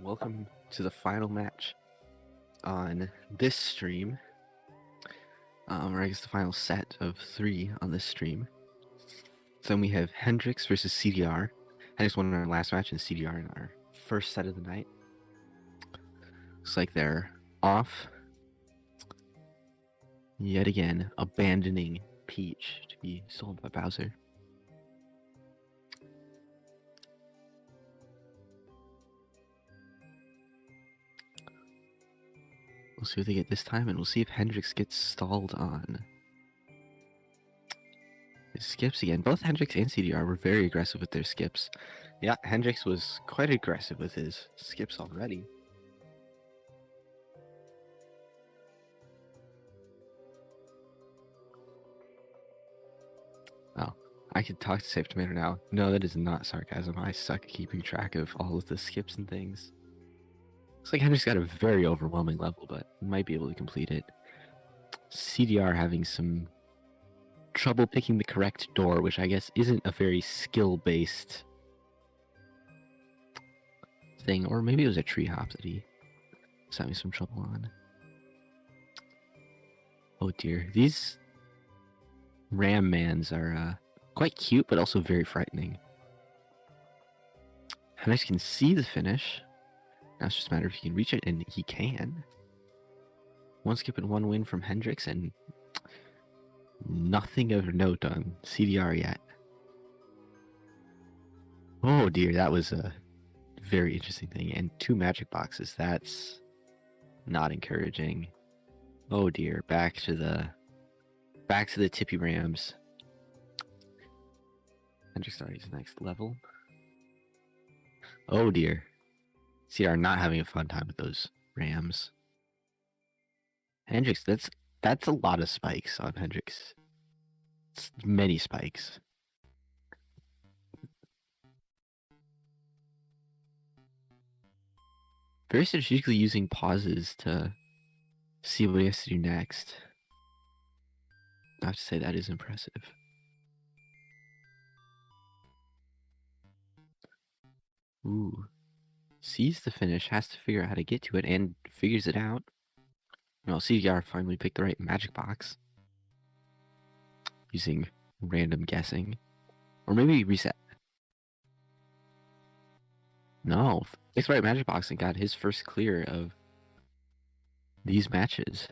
welcome to the final match on this stream. Or I guess the final set of 3 on this stream. So then we have Hendrix versus CDR. Hendrix won our last match and CDR in our first set of the night. Looks like they're off yet again, abandoning Peach to be sold by Bowser. We'll see what they get this time, and we'll see if Hendrix gets stalled on his skips again. Both Hendrix and CDR were very aggressive with their skips. Yeah, Hendrix was quite aggressive with his skips already. Oh, I could talk to Safe Tomato now. No, that is not sarcasm. I suck at keeping track of all of the skips and things. Looks like Hendrix got a very overwhelming level, but might be able to complete it. CDR having some trouble picking the correct door, which I guess isn't a very skill-based thing, or maybe it was a tree hop that he was having some trouble on. Oh dear, these ram mans are quite cute, but also very frightening. Hendrix can see the finish. Now it's just a matter if he can reach it, and he can. One skip and one win from Hendrix, and nothing of note on CDR yet. Oh dear, that was a very interesting thing. And 2 magic boxes, that's not encouraging. Oh dear, back to the tippy rams. Hendrix starting his next level. Oh dear. CDR not having a fun time with those rams. Hendrix, that's a lot of spikes on Hendrix. It's many spikes. Very strategically using pauses to see what he has to do next. I have to say that is impressive. Ooh. Sees the finish, has to figure out how to get to it, and figures it out. Well, CDR finally picked the right magic box. Using random guessing. Or maybe reset. No, picked the right magic box and got his first clear of these matches.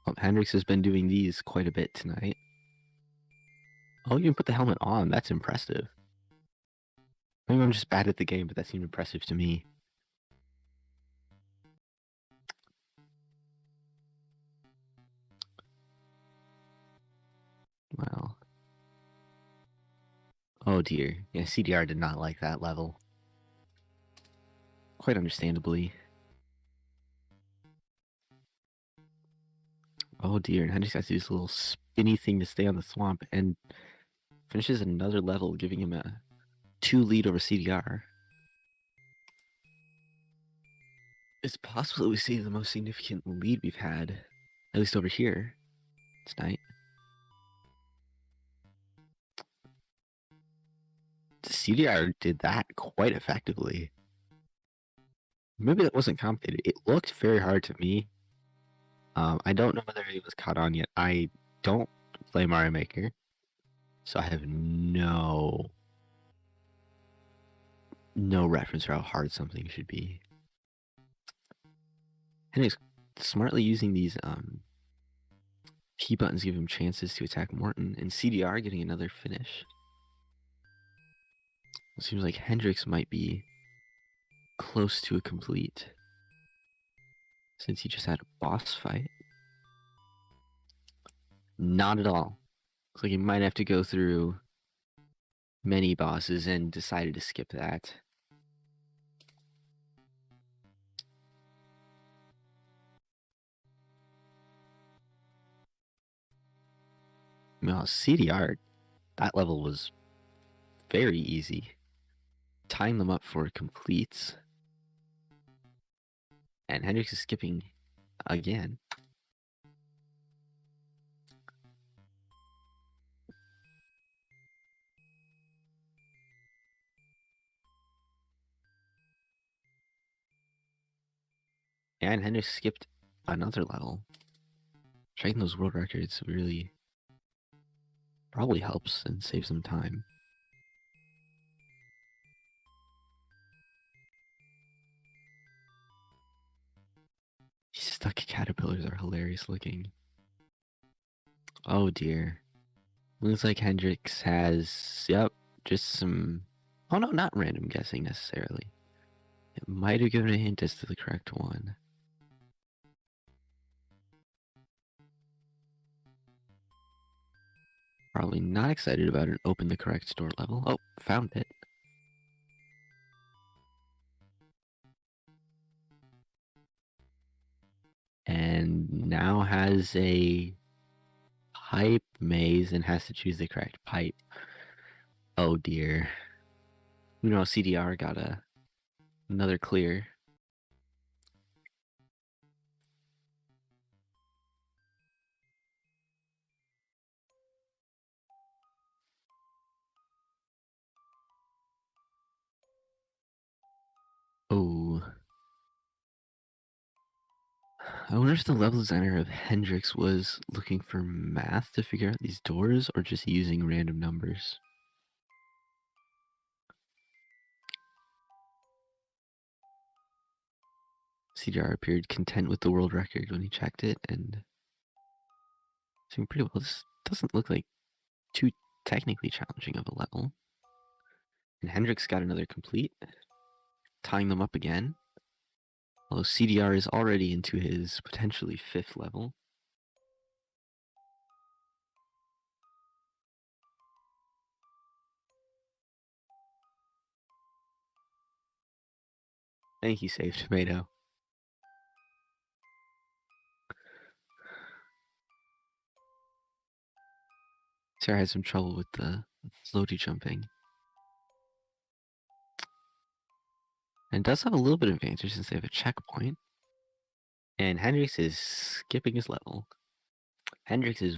Well, Hendrix has been doing these quite a bit tonight. Oh, you can put the helmet on. That's impressive. Maybe I'm just bad at the game, but that seemed impressive to me. Well. Oh dear. Yeah, CDR did not like that level. Quite understandably. Oh dear, and Hendrix has to do this little spinny thing to stay on the swamp, and finishes another level, giving him a 2 lead over CDR. It's possible that we see the most significant lead we've had, at least over here, tonight. CDR did that quite effectively. Maybe that wasn't complicated. It looked very hard to me. I don't know whether it was caught on yet. I don't play Mario Maker, so I have no reference for how hard something should be. Anyways, smartly using these key buttons give him chances to attack Morton, and CDR getting another finish. It seems like Hendrix might be close to a complete, since he just had a boss fight. Not at all. Looks like he might have to go through many bosses and decided to skip that. Well, CDR, that level was very easy. Tying them up for completes. And Hendrix is skipping again. And Hendrix skipped another level. Checking those world records really probably helps and saves some time. These stuck caterpillars are hilarious looking. Oh dear. Looks like Hendrix has, yep, just some, oh no, not random guessing necessarily. It might have given a hint as to the correct one. Probably not excited about an open the correct store level. Oh, found it. And now has a pipe maze and has to choose the correct pipe. Oh dear. You know, CDR got another clear. Oh. I wonder if the level designer of Hendrix was looking for math to figure out these doors or just using random numbers. CDR appeared content with the world record when he checked it and seemed pretty well. This doesn't look like too technically challenging of a level. And Hendrix got another complete, tying them up again. Although CDR is already into his potentially 5th level. Thank you, Save Tomato. Sarah had some trouble with the floaty jumping. And does have a little bit of advantage since they have a checkpoint. And Hendrix is skipping his level. Hendrix is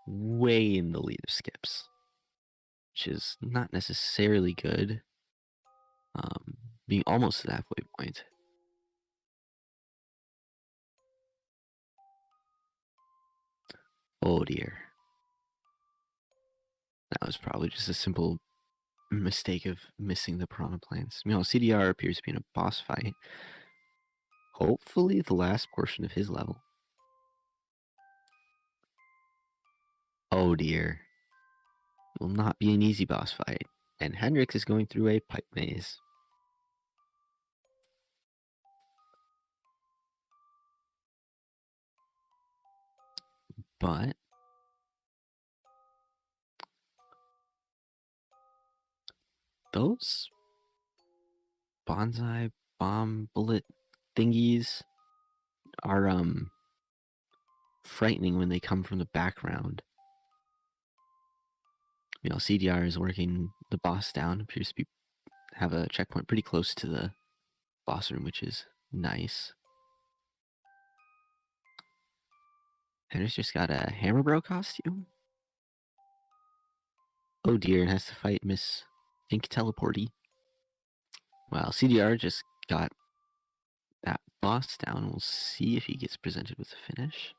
way in the lead of skips, which is not necessarily good. Being almost to the halfway point. Oh dear. That was probably just a simple mistake of missing the piranha plants. You know, CDR appears to be in a boss fight. Hopefully the last portion of his level. Oh dear. It will not be an easy boss fight. And Hendrix is going through a pipe maze. But those bonsai bomb bullet thingies are frightening when they come from the background. You know, CDR is working the boss down, appears to be have a checkpoint pretty close to the boss room, which is nice. Henry's just got a Hammer Bro costume. Oh dear, and has to fight Miss Ink Teleporty. Well, CDR just got that boss down. We'll see if he gets presented with a finish.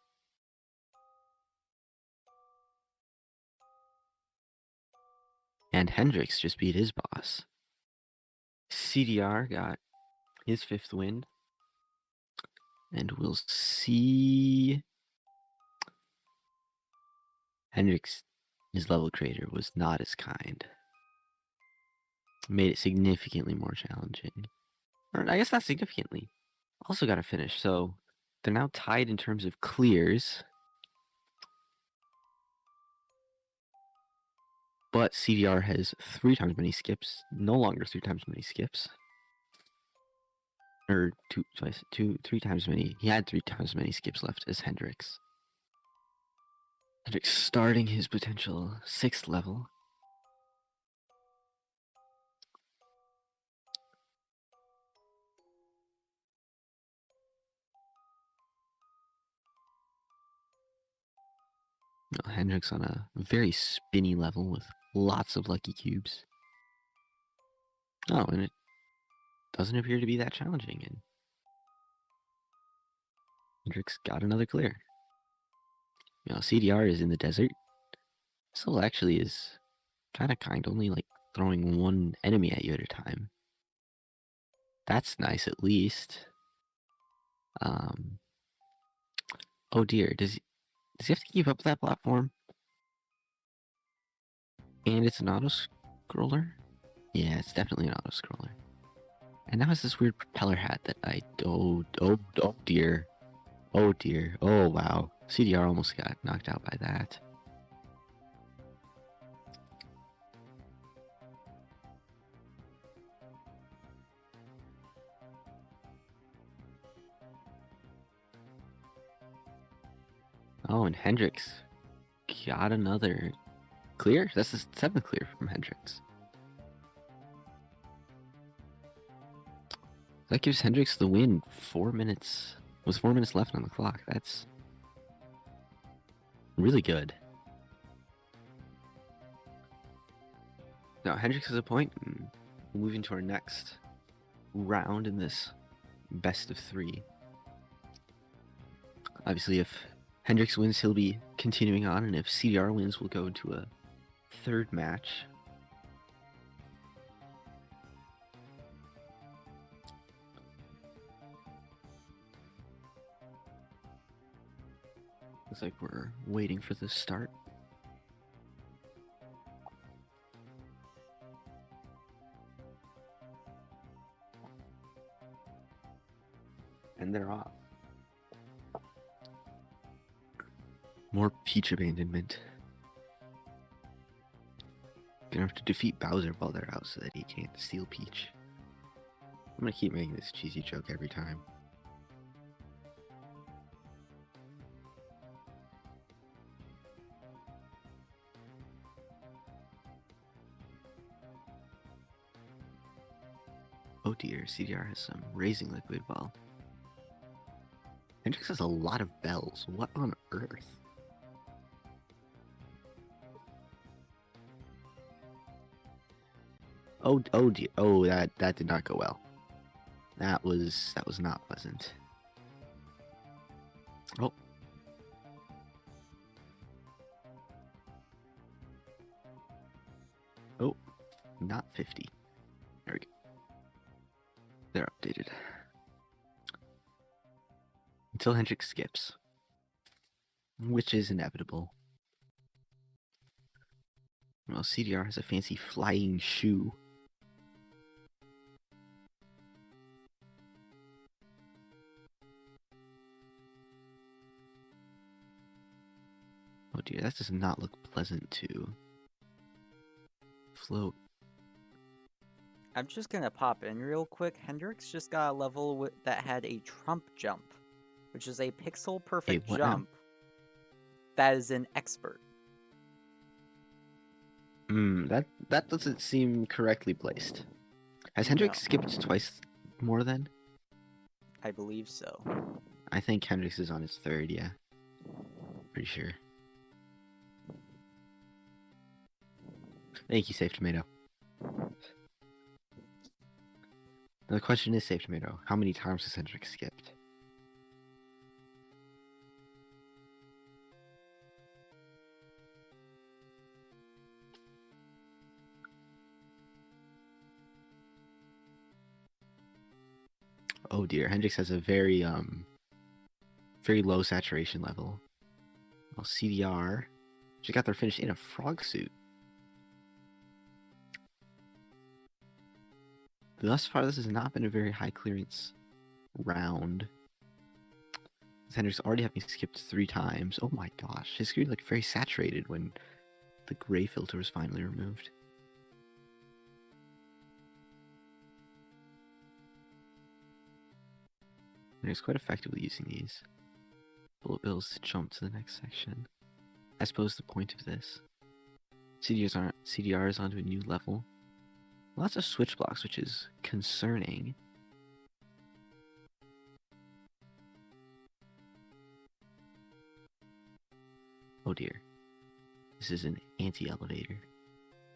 And Hendrix just beat his boss. CDR got his 5th win. And we'll see. Hendrix, his level creator, was not as kind. Made it significantly more challenging. Or I guess not significantly. Also got a finish, so they're now tied in terms of clears. But CDR has 3 times many skips, no longer 3 times many skips. Or 3 times many. He had 3 times many skips left as Hendrix. Hendrix starting his potential 6th level. Hendrix on a very spinny level with lots of lucky cubes. Oh, and it doesn't appear to be that challenging, and Hendrix got another clear. You know, CDR is in the desert. This level actually is kind of only like throwing one enemy at you at a time. That's nice, at least. Oh dear, does he have to keep up with that platform? And it's an auto-scroller? Yeah, it's definitely an auto-scroller. And now it's this weird propeller hat that oh dear. Oh dear. Oh wow. CDR almost got knocked out by that. Oh, and Hendrix got another clear? That's the 7th clear from Hendrix. That gives Hendrix the win. 4 minutes. With 4 minutes left on the clock. That's really good. Now, Hendrix has a point. And moving to our next round in this best of 3. Obviously, if Hendrix wins, he'll be continuing on, and if CDR wins, we'll go to a 3rd match. Looks like we're waiting for the start. And they're off. More Peach abandonment. Gonna have to defeat Bowser while they're out so that he can't steal Peach. I'm gonna keep making this cheesy joke every time. Oh dear, CDR has some Raising Liquid Ball. Hendrix has a lot of bells. What on earth? Oh dear. Oh, that did not go well. That was not pleasant. Oh. Oh, not 50. There we go. They're updated. Until Hendrix skips. Which is inevitable. Well, CDR has a fancy flying shoe. Oh dear, that does not look pleasant to float. I'm just gonna pop in real quick. Hendrix just got a level that had a Trump jump, which is a pixel perfect jump. That is an expert. That doesn't seem correctly placed. Has Hendrix skipped twice more then? I believe so. I think Hendrix is on his 3rd, yeah. Pretty sure. Thank you, Safe Tomato. Now the question is, Safe Tomato, how many times has Hendrix skipped? Oh dear, Hendrix has a very low saturation level. Well, CDR, she got their finish in a frog suit. Thus far, this has not been a very high clearance round. Hendrix already having skipped 3 times. Oh my gosh, his screen looked very saturated when the gray filter was finally removed. Hendrix quite effectively using these bullet bills to jump to the next section. I suppose the point of this. CDR is onto a new level. Lots of switch blocks, which is concerning. Oh dear. This is an anti-elevator.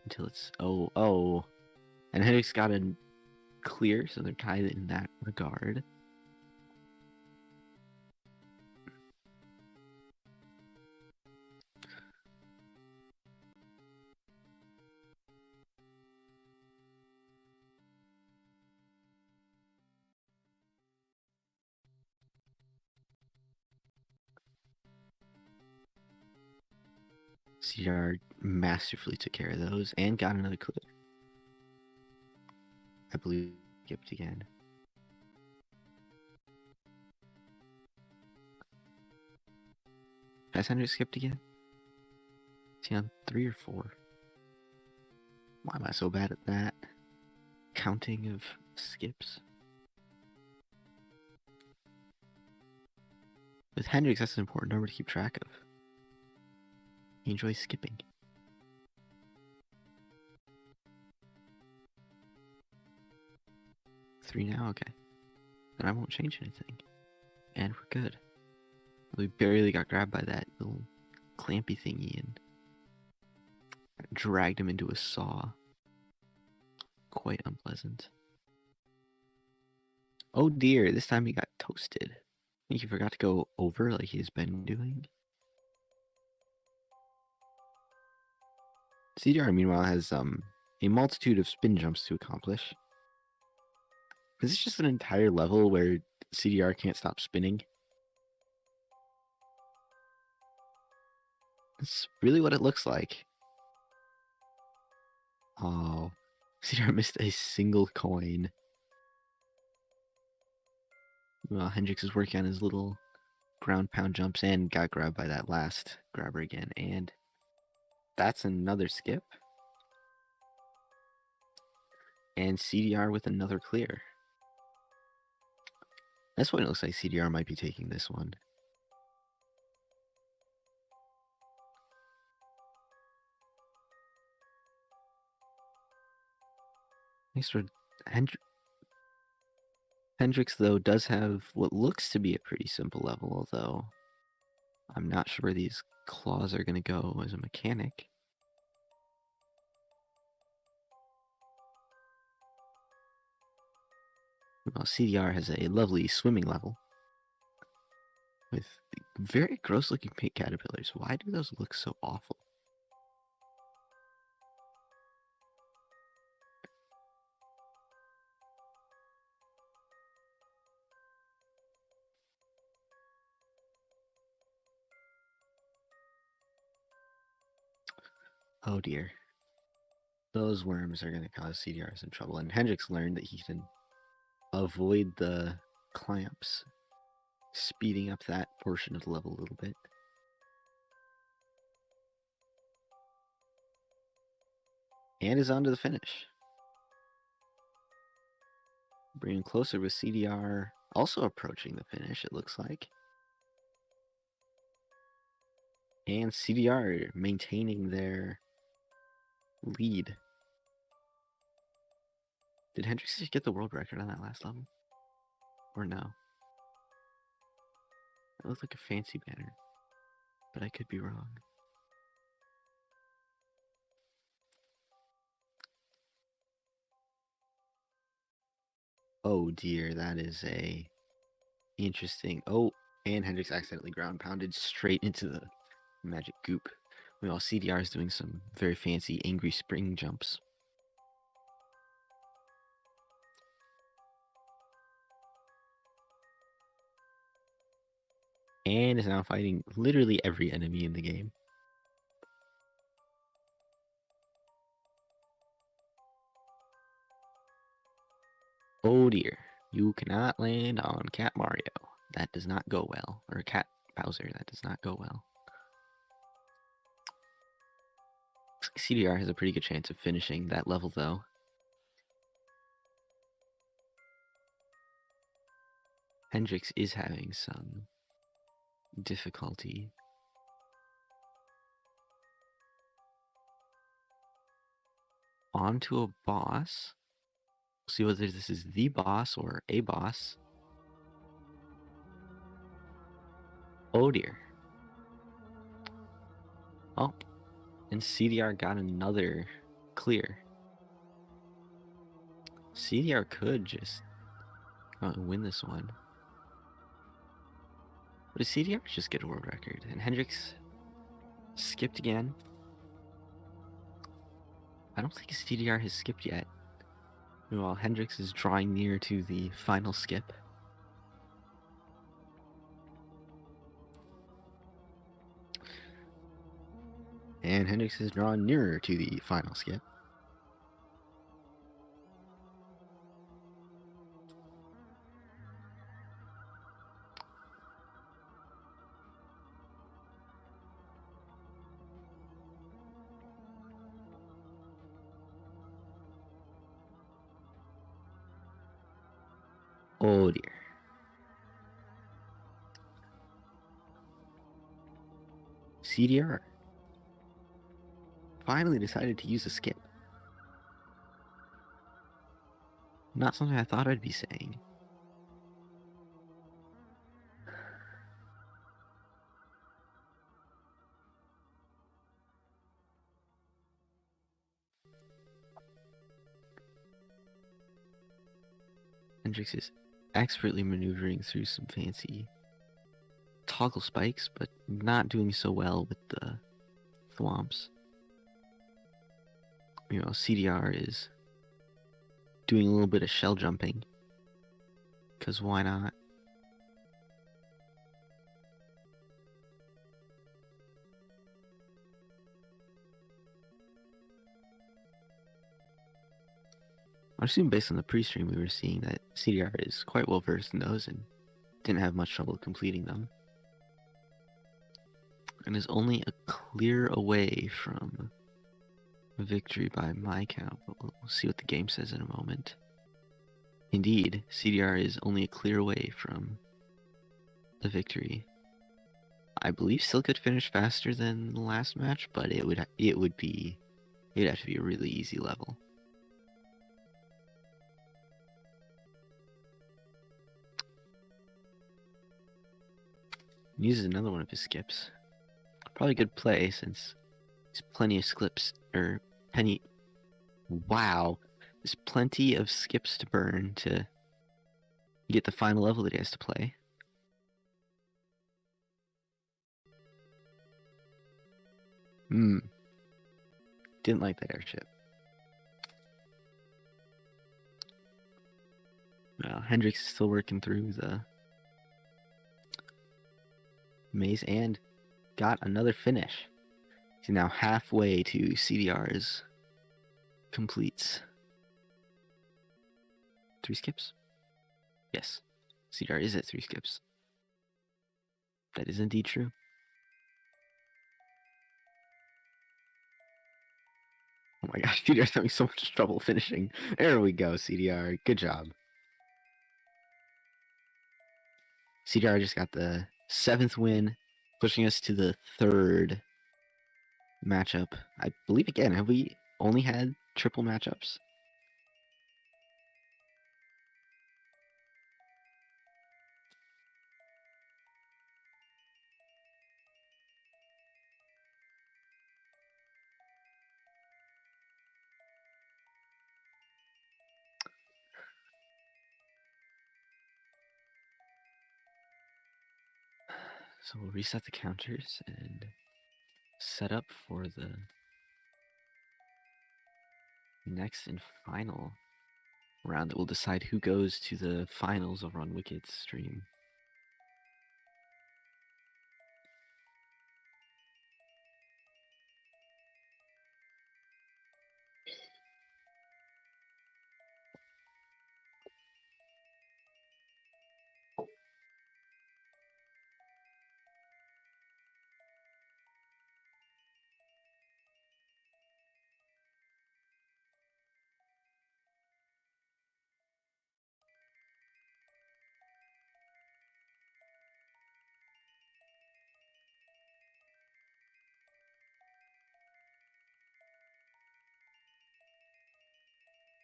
Until it's... Oh. And Hendrix got a clear, so they're tied in that regard. CDR masterfully took care of those and got another clear. I believe skipped again. Has Hendrix skipped again? Is he on 3 or 4? Why am I so bad at that? Counting of skips? With Hendrix, that's an important number to keep track of. He enjoys skipping. Three now? Okay. Then I won't change anything. And we're good. We barely got grabbed by that little clampy thingy and dragged him into a saw. Quite unpleasant. Oh dear, this time he got toasted. I think he forgot to go over like he's been doing. CDR, meanwhile, has a multitude of spin jumps to accomplish. Is this just an entire level where CDR can't stop spinning? That's really what it looks like. Oh, CDR missed a single coin. Well, Hendrix is working on his little ground pound jumps and got grabbed by that last grabber again. And that's another skip. And CDR with another clear. That's what it looks like CDR might be taking this one. Thanks for Hendrix, though, does have what looks to be a pretty simple level, although I'm not sure where these claws are going to go as a mechanic. Well, CDR has a lovely swimming level with very gross-looking pink caterpillars. Why do those look so awful? Oh dear. Those worms are going to cause CDR some trouble. And Hendrix learned that he can avoid the clamps, speeding up that portion of the level a little bit. And is on to the finish. Bringing closer with CDR also approaching the finish, it looks like. And CDR maintaining their lead. Did Hendrix just get the world record on that last level? Or no? That looked like a fancy banner, but I could be wrong. Oh dear, that is a interesting... Oh, and Hendrix accidentally ground pounded straight into the magic goop. Meanwhile, CDR is doing some very fancy angry spring jumps. And is now fighting literally every enemy in the game. Oh dear, you cannot land on Cat Mario. That does not go well. Or Cat Bowser, that does not go well. CDR has a pretty good chance of finishing that level, though. Hendrix is having some difficulty. On to a boss. We'll see whether this is the boss or a boss. Oh dear. Oh. And CDR got another clear. CDR could just go out and win this one. But did CDR just get a world record? And Hendrix skipped again. I don't think CDR has skipped yet. Meanwhile, Hendrix is drawing near to the final skip. And Hendrix is drawn nearer to the final skip. Oh dear. CDR finally decided to use a skip. Not something I thought I'd be saying. Hendrix is expertly maneuvering through some fancy toggle spikes, but not doing so well with the thwomps. You know, CDR is doing a little bit of shell jumping, because why not? I assume based on the pre-stream we were seeing that CDR is quite well versed in those and didn't have much trouble completing them. And is only a clear away from victory by my count, but we'll see what the game says in a moment. Indeed, CDR is only a clear away from the victory. I believe still could finish faster than the last match, but it'd have to be a really easy level. Uses another one of his skips. Probably a good play since there's plenty of skips, or penny. Wow, there's plenty of skips to burn to get the final level that he has to play. Didn't like that airship. Well, Hendrix is still working through the maze and got another finish. He's now halfway to CDR's completes. 3 skips? Yes, CDR is at 3 skips. That is indeed true. Oh my gosh, CDR's having so much trouble finishing. There we go, CDR. Good job. CDR just got the 7th win, pushing us to the 3rd matchup. I believe, again, have we only had triple matchups? So we'll reset the counters and set up for the next and final round that will decide who goes to the finals over on Wicked's stream.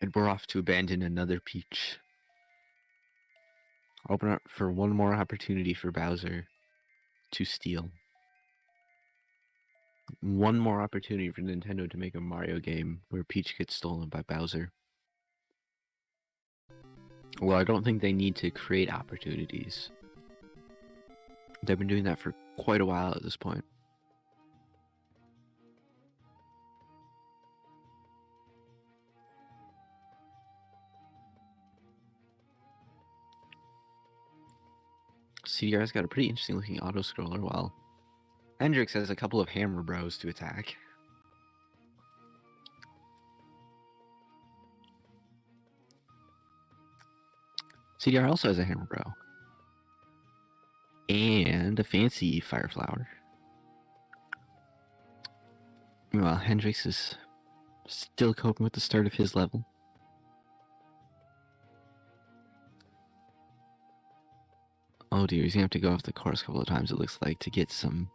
And we're off to abandon another peach. Open up for one more opportunity for Bowser to steal. one more opportunity for Nintendo to make a Mario game where Peach gets stolen by Bowser. Well, I don't think they need to create opportunities. They've been doing that for quite a while at this point. CDR's got a pretty interesting looking auto-scroller, while Hendrix has a couple of hammer bros to attack. CDR also has a hammer bro. And a fancy fire flower. Meanwhile, Hendrix is still coping with the start of his level. Oh dear, he's gonna have to go off the course a couple of times, it looks like, to get some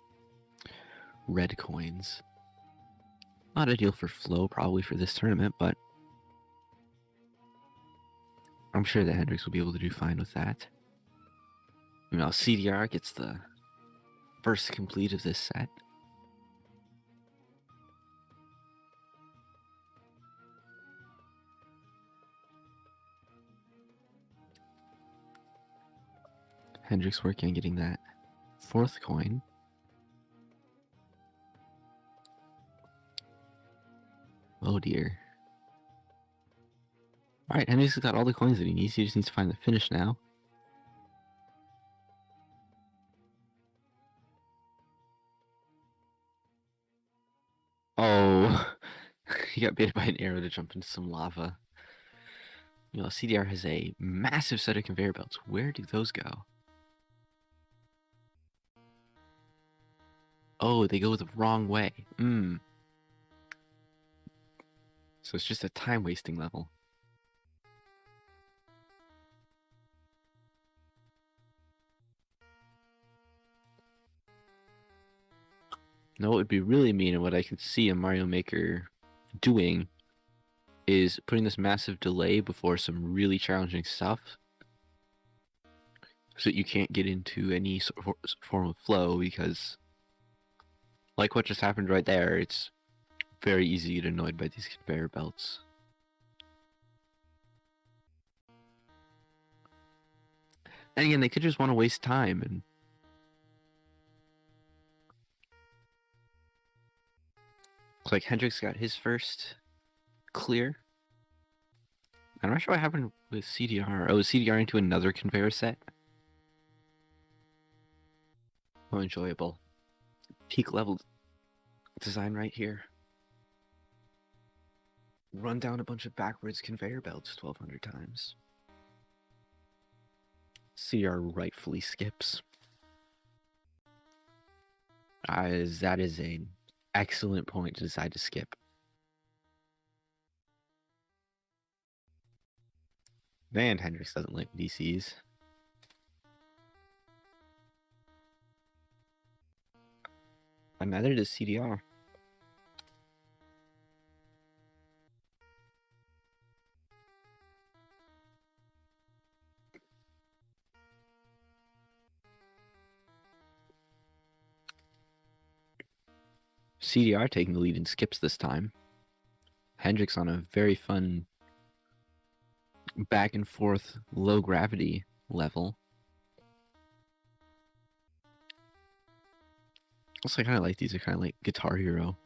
red coins. Not ideal for flow, probably, for this tournament, but I'm sure that Hendrix will be able to do fine with that. Meanwhile, CDR gets the first complete of this set. Hendrix working on getting that fourth coin. Oh dear. Alright, Hendrix has got all the coins that he needs. He just needs to find the finish now. Oh, he got bit by an arrow to jump into some lava. You know, CDR has a massive set of conveyor belts. Where do those go? Oh, they go the wrong way. So it's just a time-wasting level. Now, what would be really mean, and what I can see a Mario Maker doing, is putting this massive delay before some really challenging stuff, so that you can't get into any form of flow, because, like what just happened right there, it's very easy to get annoyed by these conveyor belts. And again, they could just want to waste time, and looks like Hendrix got his first clear. I'm not sure what happened with CDR. Oh, is CDR into another conveyor set? Oh, enjoyable. Peak level design right here. Run down a bunch of backwards conveyor belts 1,200 times. CDR rightfully skips. That is an excellent point to decide to skip. And Hendrix doesn't like DCs. And neither does CDR. CDR taking the lead in skips this time. Hendrix on a very fun back and forth low gravity level. Also, I kind of like these. Are kind of like Guitar Hero.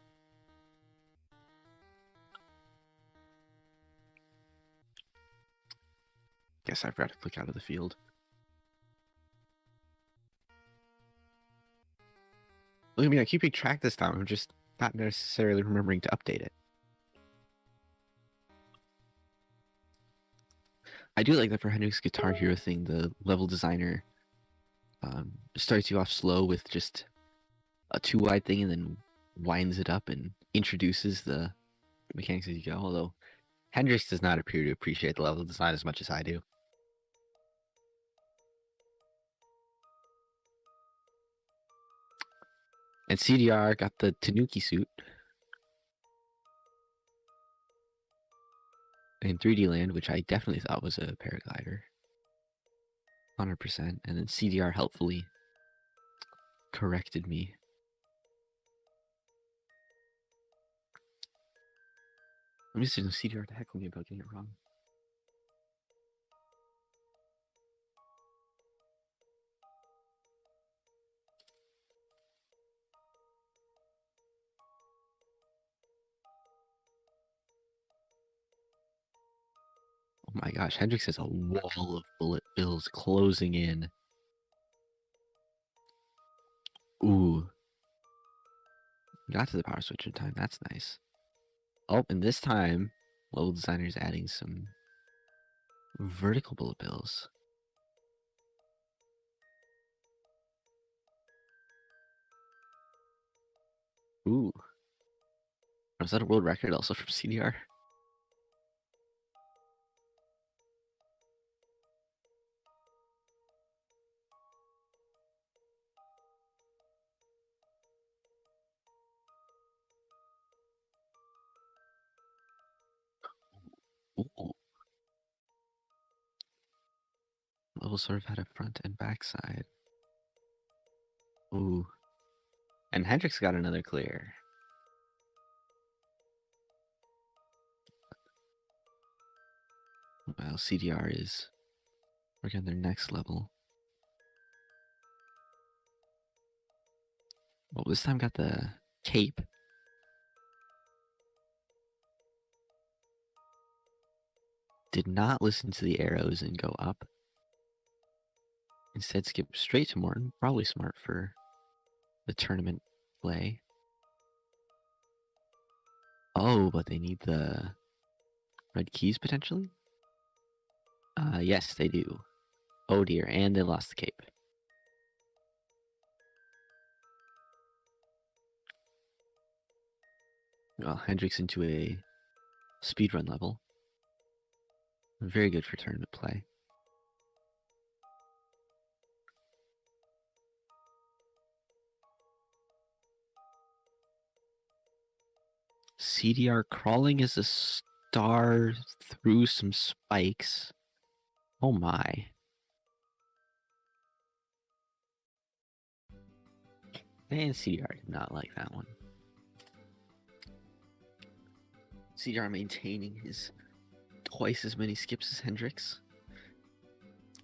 Guess I forgot to click out of the field. Look at me, I keep track this time. I'm just not necessarily remembering to update it. I do like that for Hendrix's Guitar Hero thing, the level designer starts you off slow with just a 2-wide thing and then winds it up and introduces the mechanics as you go, although Hendrix does not appear to appreciate the level design as much as I do. And CDR got the Tanuki suit in 3D Land, which I definitely thought was a paraglider. 100%. And then CDR helpfully corrected me. I'm just using CDR to heckle me about getting it wrong. Oh my gosh, Hendrix has a wall of bullet bills closing in. Ooh. Got to the power switch in time. That's nice. Oh, and this time, level designer's adding some vertical bullet bills. Ooh. Was that a world record also from CDR? Ooh. Level sort of had a front and back side. Ooh. And Hendrix got another clear. Well, CDR is working on their next level. Well, this time got the cape. Did not listen to the arrows and go up. Instead, skipped straight to Morton. Probably smart for the tournament play. Oh, but they need the red keys potentially? Yes, they do. Oh dear, and they lost the cape. Well, Hendrix into a speedrun level. Very good for tournament play. CDR crawling as a star through some spikes. Oh my. And CDR did not like that one. CDR maintaining his twice as many skips as Hendrix.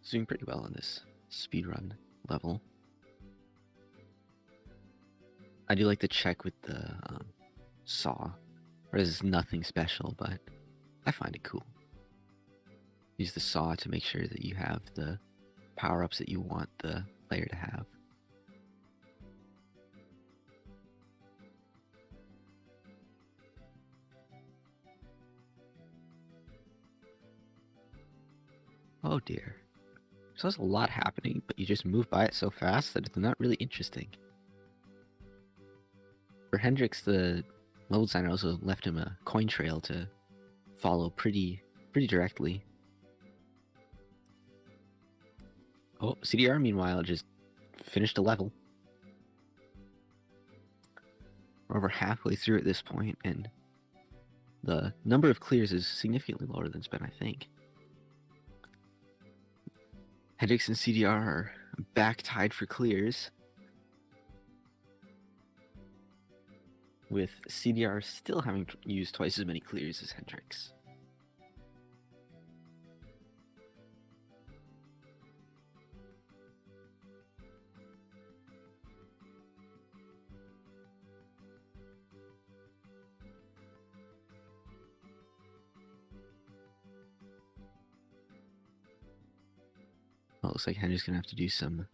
He's doing pretty well on this speedrun level. I do like to check with the saw. There's nothing special, but I find it cool. Use the saw to make sure that you have the power-ups that you want the player to have. Oh dear. So there's a lot happening, but you just move by it so fast that it's not really interesting. For Hendrix, the level designer also left him a coin trail to follow pretty directly. Oh, CDR meanwhile just finished a level. We're over halfway through at this point, and the number of clears is significantly lower than it's been, I think. Hendrix and CDR are back tied for clears, with CDR still having used twice as many clears as Hendrix. Well, it looks like Henry's gonna have to do some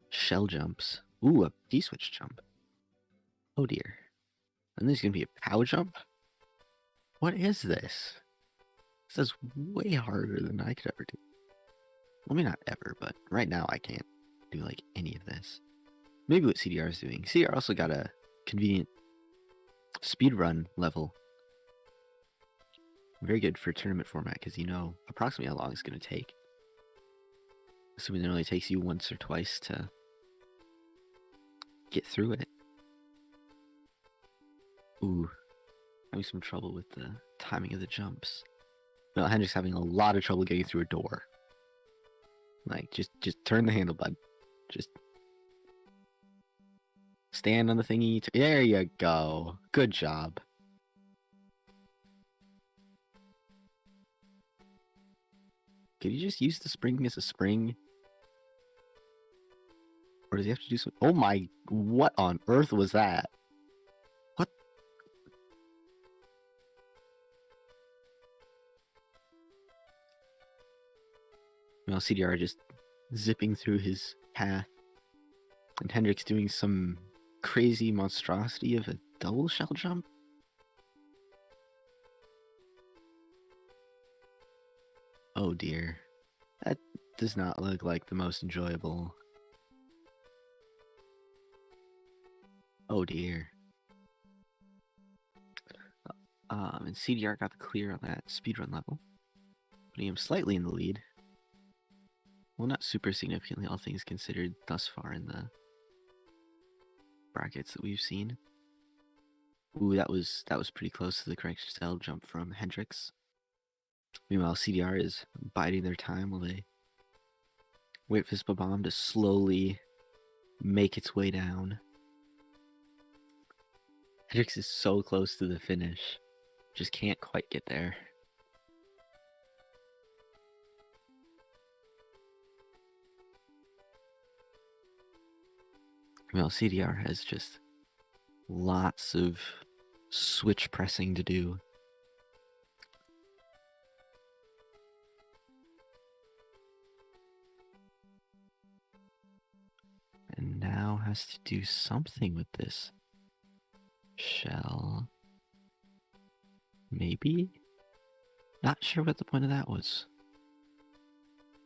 shell jumps. Ooh, a D-switch jump. Oh dear. And there's gonna be a pow jump? What is this? This is way harder than I could ever do. Well, maybe not ever, but right now I can't do like any of this. Maybe what CDR is doing. CDR also got a convenient speedrun level. Very good for tournament format because you know approximately how long it's going to take. Assuming it only takes you once or twice to get through it. Ooh, having some trouble with the timing of the jumps. No, Hendrix having a lot of trouble getting through a door. Like, just turn the handle, bud. Just stand on the thingy. There you go. Good job. Could he just use the spring as a spring? Or does he have to do some... Oh my... What on earth was that? What? Well, CDR just zipping through his path. And Hendrix doing some crazy monstrosity of a double shell jump? Oh dear. That does not look like the most enjoyable. Oh dear. And CDR got the clear on that speedrun level, putting him slightly in the lead. Well, not super significantly, all things considered, thus far in the brackets that we've seen. Ooh, that was pretty close to the correct shell jump from Hendrix. Meanwhile, CDR is biding their time while they wait for this bomb to slowly make its way down. Hendrix is so close to the finish, just can't quite get there. Well, CDR has just lots of switch pressing to do. And now has to do something with this shell. Maybe? Not sure what the point of that was.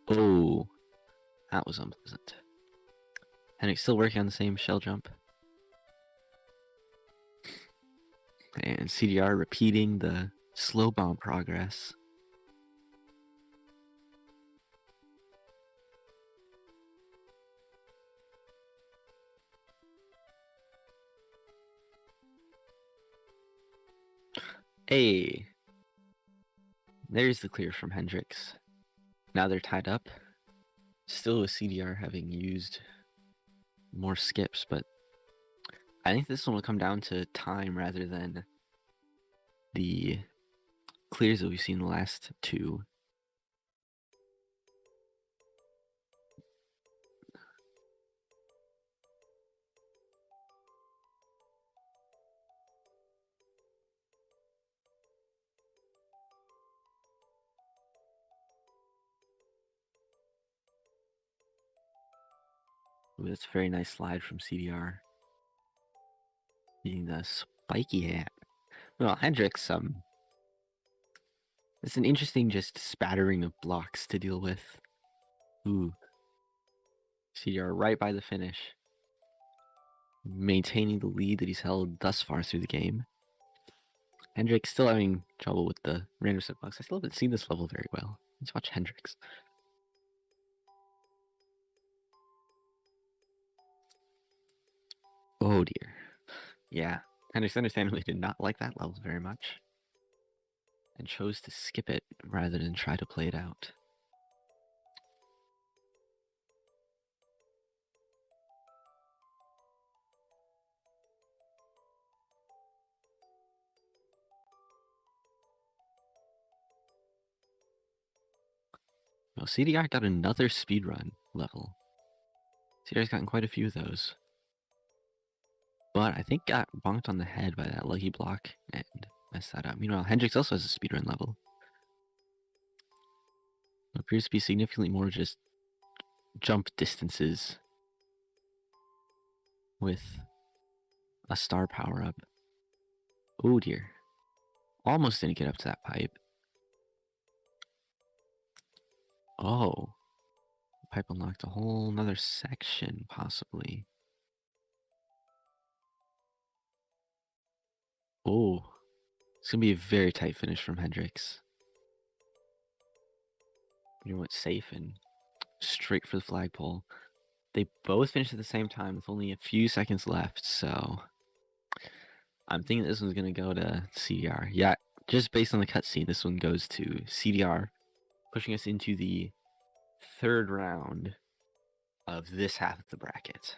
Oh, that was unpleasant. And it's still working on the same shell jump. And CDR repeating the slow bomb progress. Hey, there's the clear from Hendrix. Now they're tied up. Still with CDR having used more skips, but I think this one will come down to time rather than the clears that we've seen the last two. Ooh, that's a very nice slide from CDR. Using the spiky hat. Well, Hendrix, it's an interesting just spattering of blocks to deal with. Ooh. CDR right by the finish. Maintaining the lead that he's held thus far through the game. Hendrix still having trouble with the random set blocks. I still haven't seen this level very well. Let's watch Hendrix. Oh dear. Yeah, Hendrix understandably did not like that level very much. And chose to skip it rather than try to play it out. Well, CDR got another speedrun level. CDR's gotten quite a few of those. But I think got bonked on the head by that lucky block and messed that up. Meanwhile, Hendrix also has a speedrun level. It appears to be significantly more just jump distances with a star power-up. Oh dear. Almost didn't get up to that pipe. Oh. Pipe unlocked a whole nother section, possibly. Oh. It's going to be a very tight finish from Hendrix. You went safe and straight for the flagpole. They both finished at the same time with only a few seconds left, so I'm thinking this one's going to go to CDR. Yeah, just based on the cutscene, this one goes to CDR, pushing us into the third round of this half of the bracket.